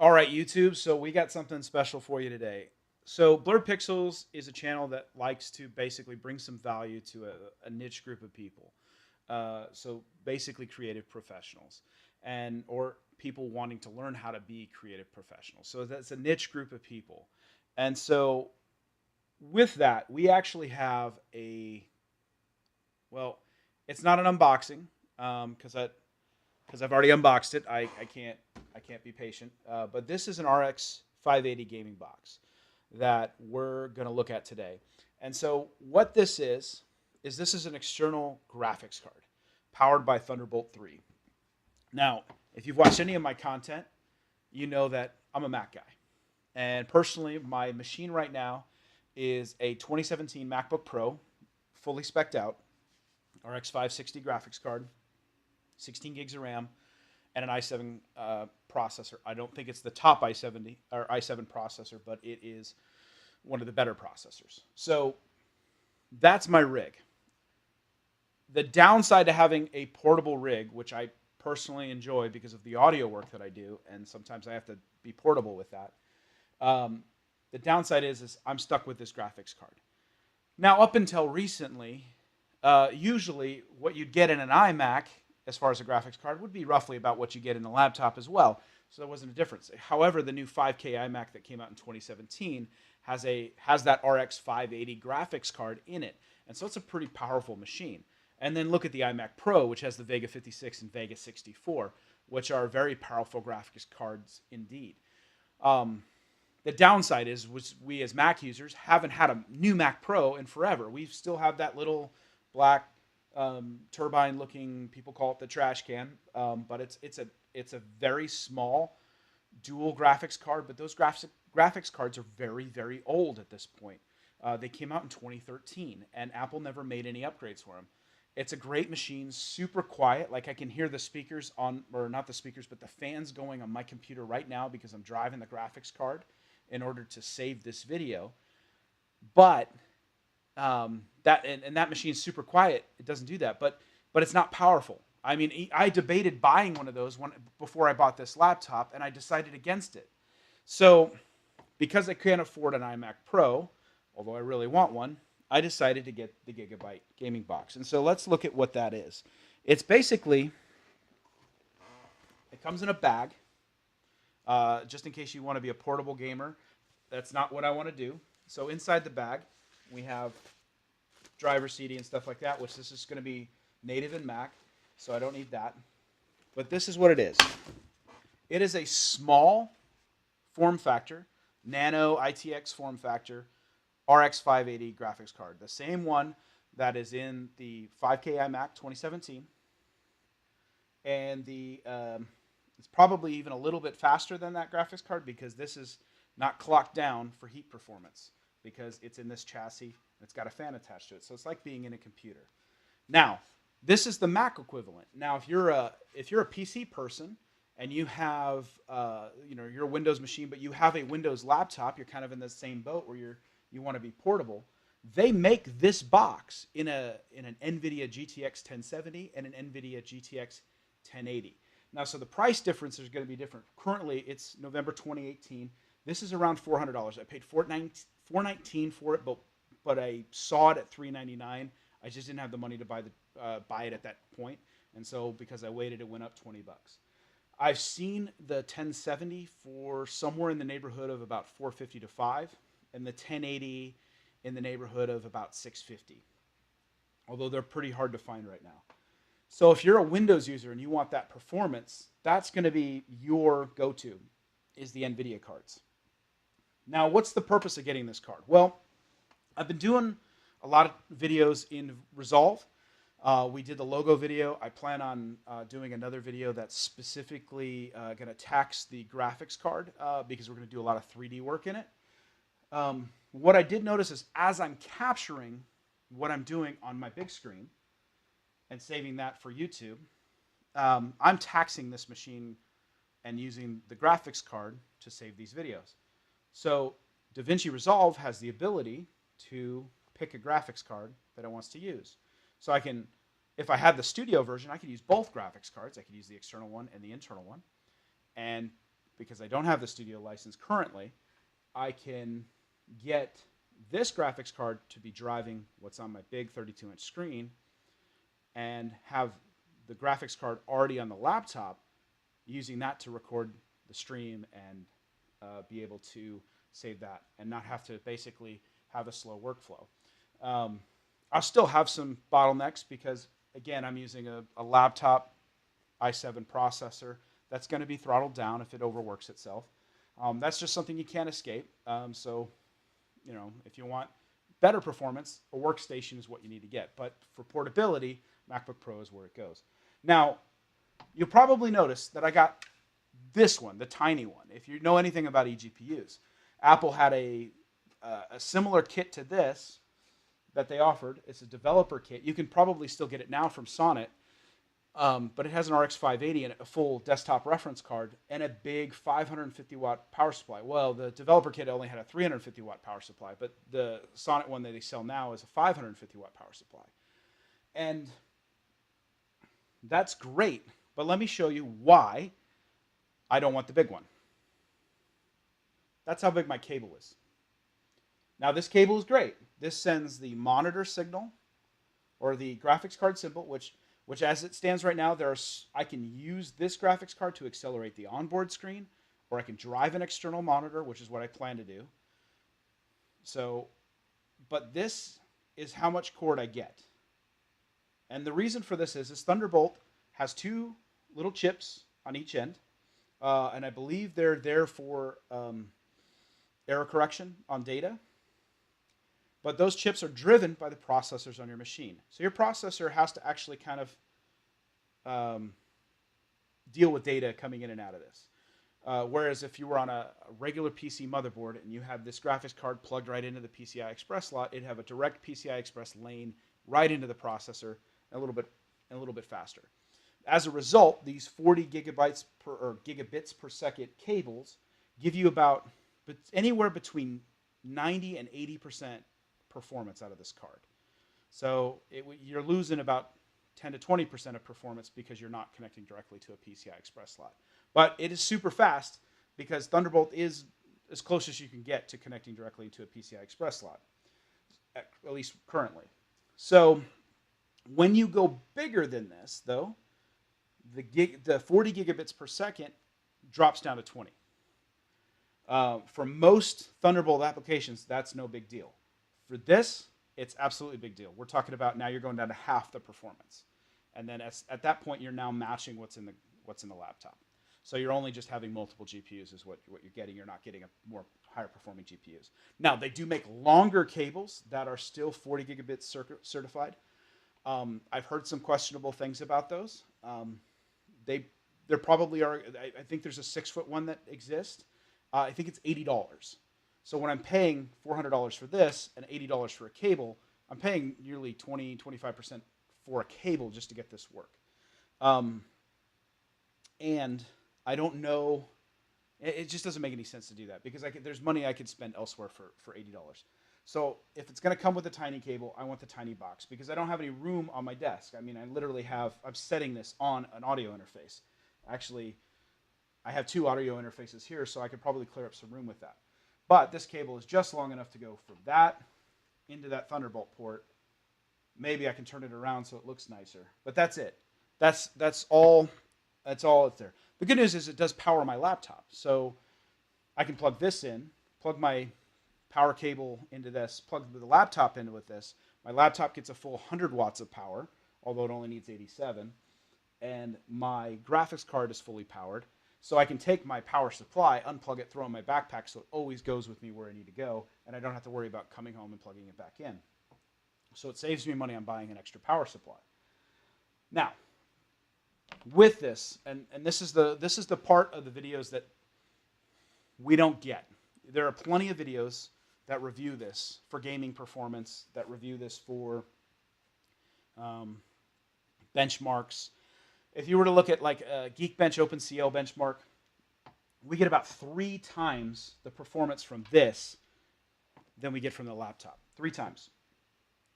All right, YouTube. So we got something special for you today. So Blurred Pixels is a channel that likes to basically bring some value to a niche group of people. So basically, creative professionals and or people wanting to learn how to be creative professionals. So that's a niche group of people. And so with that, we actually have a well, it's not an unboxing because I've already unboxed it. I can't be patient. But this is an RX 580 gaming box that we're going to look at today. And so what this is this is an external graphics card powered by Thunderbolt 3. Now, if you've watched any of my content, you know that I'm a Mac guy. And personally, my machine right now is a 2017 MacBook Pro, fully spec'd out, RX 560 graphics card, 16 gigs of RAM, and an i7 processor. I don't think it's the top i7 or i7 processor, but it is one of the better processors. So that's my rig. The downside to having a portable rig, which I personally enjoy because of the audio work that I do, and sometimes I have to be portable with that. The downside is I'm stuck with this graphics card. Now, up until recently, usually what you'd get in an iMac as far as a graphics card would be roughly about what you get in a laptop as well. So there wasn't a difference. However, the new 5K iMac that came out in 2017 has that RX 580 graphics card in it. And so it's a pretty powerful machine. And then look at the iMac Pro, which has the Vega 56 and Vega 64, which are very powerful graphics cards indeed. The downside is we as Mac users haven't had a new Mac Pro in forever. We still have that little black turbine-looking, people call it the trash can, but it's a very small dual graphics card. But those graphics cards are very, very old at this point. They came out in 2013, and Apple never made any upgrades for them. It's a great machine, super quiet. Like I can hear the speakers or not the speakers, but the fans going on my computer right now because I'm driving the graphics card in order to save this video. But that machine's super quiet. It doesn't do that, but it's not powerful. I mean, I debated buying one of those before I bought this laptop, and I decided against it. So because I can't afford an iMac Pro, although I really want one, I decided to get the Gigabyte Gaming Box. And so let's look at what that is. It's basically, it comes in a bag, just in case you want to be a portable gamer. That's not what I want to do. So inside the bag, we have driver CD and stuff like that, which this is going to be native in Mac, so I don't need that. But this is what it is. It is a small form factor, nano ITX form factor, RX 580 graphics card. The same one that is in the 5K iMac 2017. And it's probably even a little bit faster than that graphics card because this is not clocked down for heat performance because it's in this chassis and it's got a fan attached to it. So it's like being in a computer. Now, this is the Mac equivalent. Now, if you're a PC person and you have you're a Windows machine, but you have a Windows laptop, you're kind of in the same boat where you want to be portable. They make this box in an NVIDIA GTX 1070 and an NVIDIA GTX 1080. Now, so the price difference is going to be different. Currently, it's November 2018. This is around $400. I paid $419 for it, but I saw it at $399. I just didn't have the money to buy it at that point, and so because I waited, it went up $20. I've seen the 1070 for somewhere in the neighborhood of about $450 to $500, and the 1080 in the neighborhood of about $650. Although they're pretty hard to find right now. So if you're a Windows user and you want that performance, that's going to be your go-to, is the NVIDIA cards. Now, what's the purpose of getting this card? Well, I've been doing a lot of videos in Resolve. We did the logo video. I plan on doing another video that's specifically going to tax the graphics card because we're going to do a lot of 3D work in it. What I did notice is as I'm capturing what I'm doing on my big screen and saving that for YouTube, I'm taxing this machine and using the graphics card to save these videos. So DaVinci Resolve has the ability to pick a graphics card that it wants to use. So I can, if I had the studio version, I could use both graphics cards. I could use the external one and the internal one and because I don't have the studio license currently, I can get this graphics card to be driving what's on my big 32-inch screen and have the graphics card already on the laptop, using that to record the stream and be able to save that and not have to basically have a slow workflow. I'll still have some bottlenecks because, again, I'm using a laptop i7 processor that's going to be throttled down if it overworks itself. That's just something you can't escape. So, you know, if you want better performance, a workstation is what you need to get. But for portability, MacBook Pro is where it goes. Now, you'll probably notice that I got this one, the tiny one. If you know anything about eGPUs, Apple had a similar kit to this that they offered. It's a developer kit. You can probably still get it now from Sonnet, but it has an RX 580 and a full desktop reference card and a big 550 watt power supply. Well, the developer kit only had a 350 watt power supply, but the Sonnet one that they sell now is a 550 watt power supply. And that's great, but let me show you why I don't want the big one. That's how big my cable is. Now, this cable is great. This sends the monitor signal or the graphics card symbol, which as it stands right now, I can use this graphics card to accelerate the onboard screen, or I can drive an external monitor, which is what I plan to do. So, but this is how much cord I get. And the reason for this is Thunderbolt has two little chips on each end, and I believe they're there for error correction on data. But those chips are driven by the processors on your machine. So your processor has to actually kind of deal with data coming in and out of this. Whereas if you were on a regular PC motherboard and you have this graphics card plugged right into the PCI Express slot, it'd have a direct PCI Express lane right into the processor, a little bit faster. As a result, these 40 gigabits per second cables give you about anywhere between 90 and 80% performance out of this card. So you're losing about 10 to 20% of performance because you're not connecting directly to a PCI Express slot. But it is super fast because Thunderbolt is as close as you can get to connecting directly to a PCI Express slot, at least currently. So when you go bigger than this, though, the 40 gigabits per second drops down to 20. For most Thunderbolt applications, that's no big deal. For this, it's absolutely a big deal. We're talking about now you're going down to half the performance. And then at that point, you're now matching what's in the laptop. So you're only just having multiple GPUs is what you're getting. You're not getting a more higher performing GPUs. Now, they do make longer cables that are still 40 gigabits certified. I've heard some questionable things about those. There probably are. I think there's a 6-foot one that exists. I think it's $80. So when I'm paying $400 for this and $80 for a cable, I'm paying nearly 20-25% for a cable just to get this work. And I don't know. It just doesn't make any sense to do that because there's money I could spend elsewhere for $80. So if it's going to come with a tiny cable, I want the tiny box because I don't have any room on my desk. I mean, I'm setting this on an audio interface. Actually, I have two audio interfaces here, so I could probably clear up some room with that. But this cable is just long enough to go from that into that Thunderbolt port. Maybe I can turn it around so it looks nicer. But that's it. That's all that's there. The good news is it does power my laptop. So I can plug this in, plug my power cable into this, plug the laptop into with this. My laptop gets a full 100 watts of power, although it only needs 87. And my graphics card is fully powered. So I can take my power supply, unplug it, throw it in my backpack so it always goes with me where I need to go, and I don't have to worry about coming home and plugging it back in. So it saves me money on buying an extra power supply. Now, with this, and this is the part of the videos that we don't get. There are plenty of videos that review this for gaming performance, that review this for benchmarks. If you were to look at like a Geekbench OpenCL benchmark, we get about 3 times the performance from this than we get from the laptop. 3 times.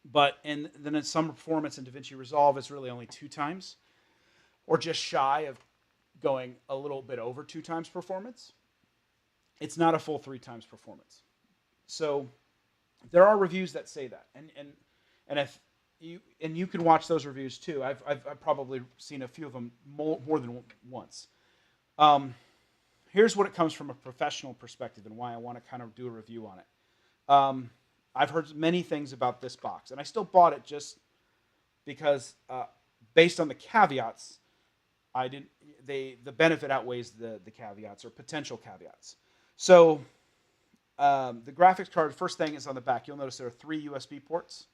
But then in some performance in DaVinci Resolve, it's really only 2 times, or just shy of going a little bit over 2 times performance. It's not a full 3 times performance. So there are reviews that say that, and if you can watch those reviews too. I've probably seen a few of them more than once. Um, Here's what it comes from a professional perspective and why I want to kind of do a review on it. I've heard many things about this box, and I still bought it just because, based on the caveats, I didn't. The benefit outweighs the caveats or potential caveats. So the graphics card, first thing is on the back. You'll notice there are 3 USB ports,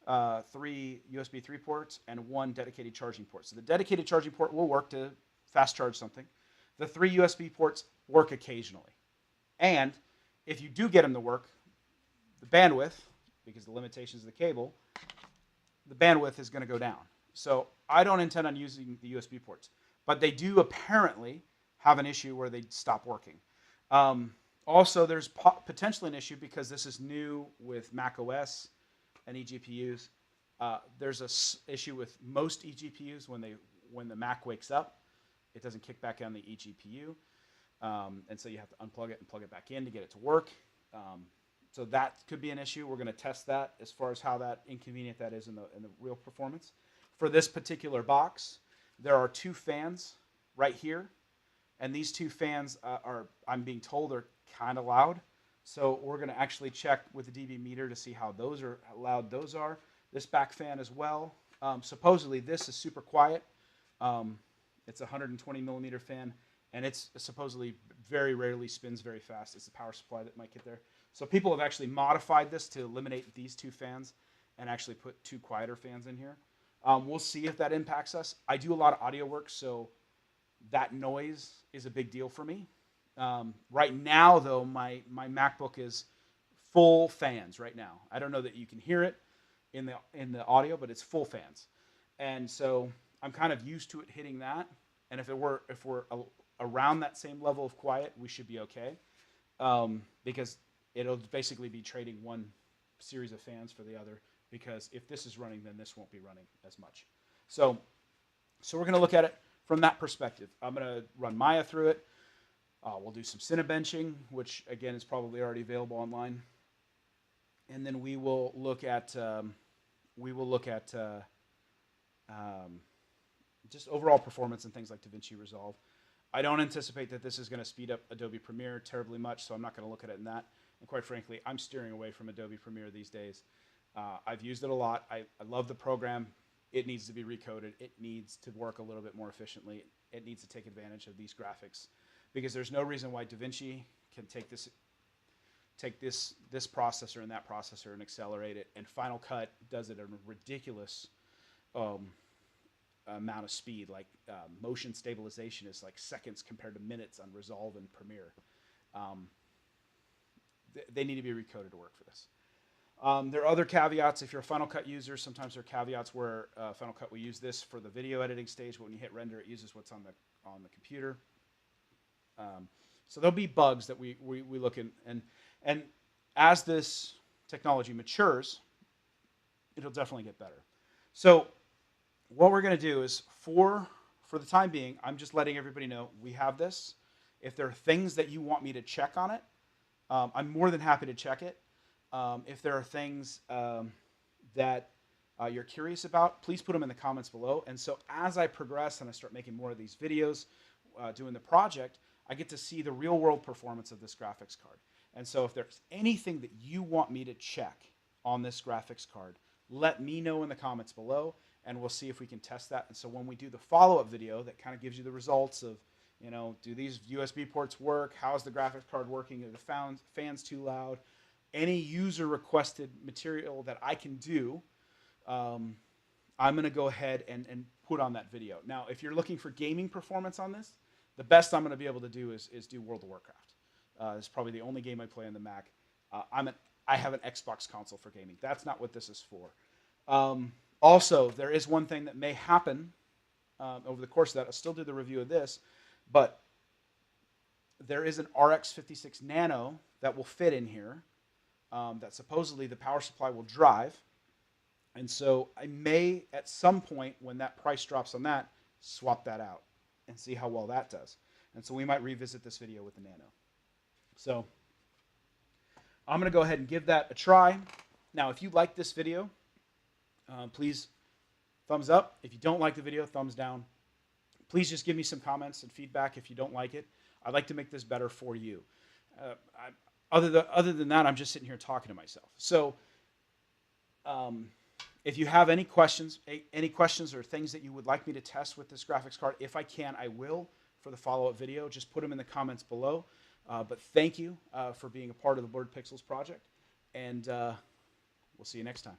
3 USB 3 ports, and 1 dedicated charging port. So the dedicated charging port will work to fast charge something. The 3 USB ports work occasionally. And if you do get them to work, the bandwidth, because the limitations of the cable, the bandwidth is going to go down. So I don't intend on using the USB ports. But they do apparently have an issue where they stop working. Also, there's potentially an issue because this is new with Mac OS and eGPUs. There's an issue with most eGPUs when the Mac wakes up. It doesn't kick back on the eGPU. And so you have to unplug it and plug it back in to get it to work. So that could be an issue. We're going to test that as far as how inconvenient that is in the real performance. For this particular box, there are 2 fans right here. And these 2 fans I'm being told, are kind of loud. So we're going to actually check with the dB meter to see how loud those are. This back fan as well. Supposedly this is super quiet. It's a 120 millimeter fan, and it's supposedly very rarely spins very fast. It's the power supply that might get there. So people have actually modified this to eliminate these 2 fans and actually put 2 quieter fans in here. We'll see if that impacts us. I do a lot of audio work, so that noise is a big deal for me. Right now, though, my MacBook is full fans right now. I don't know that you can hear it in the audio, but it's full fans. And so I'm kind of used to it hitting that. And if we're around that same level of quiet, we should be okay. Because it'll basically be trading one series of fans for the other. Because if this is running, then this won't be running as much. So we're going to look at it from that perspective. I'm going to run Maya through it. We'll do some Cinebenching, which again is probably already available online. And then we will look at just overall performance and things like DaVinci Resolve. I don't anticipate that this is going to speed up Adobe Premiere terribly much, so I'm not going to look at it in that. And quite frankly, I'm steering away from Adobe Premiere these days. I've used it a lot. I love the program. It needs to be recoded. It needs to work a little bit more efficiently. It needs to take advantage of these graphics, because there's no reason why DaVinci can take this processor and that processor and accelerate it, and Final Cut does it at a ridiculous amount of speed. Like motion stabilization is like seconds compared to minutes on Resolve and Premiere. They need to be recoded to work for this. There are other caveats. If you're a Final Cut user, sometimes there are caveats where Final Cut will use this for the video editing stage, but when you hit render, it uses what's on the computer. So there'll be bugs that we look in, and as this technology matures, it'll definitely get better. So what we're going to do is, for the time being, I'm just letting everybody know we have this. If there are things that you want me to check on it, I'm more than happy to check it. If there are things that you're curious about, please put them in the comments below. And so as I progress and I start making more of these videos, doing the project, I get to see the real world performance of this graphics card. And so if there's anything that you want me to check on this graphics card, let me know in the comments below, and we'll see if we can test that. And so when we do the follow-up video that kind of gives you the results of, do these USB ports work? How's the graphics card working? Are the fans too loud? Any user requested material that I can do, I'm going to go ahead and put on that video. Now, if you're looking for gaming performance on this, the best I'm going to be able to do is do World of Warcraft. It's probably the only game I play on the Mac. I have an Xbox console for gaming. That's not what this is for. Also, there is one thing that may happen over the course of that. I'll still do the review of this, but there is an RX 56 Nano that will fit in here that supposedly the power supply will drive. And so I may, at some point, when that price drops on that, swap that out. and see how well that does. And so we might revisit this video with the Nano. So I'm going to go ahead and give that a try. Now, if you like this video, please thumbs up. If you don't like the video, thumbs down. Please just give me some comments and feedback if you don't like it. I'd like to make this better for you. Other than that, I'm just sitting here talking to myself. So if you have any questions or things that you would like me to test with this graphics card, if I can, I will for the follow-up video. Just put them in the comments below. But thank you for being a part of the Blurred Pixels project, and we'll see you next time.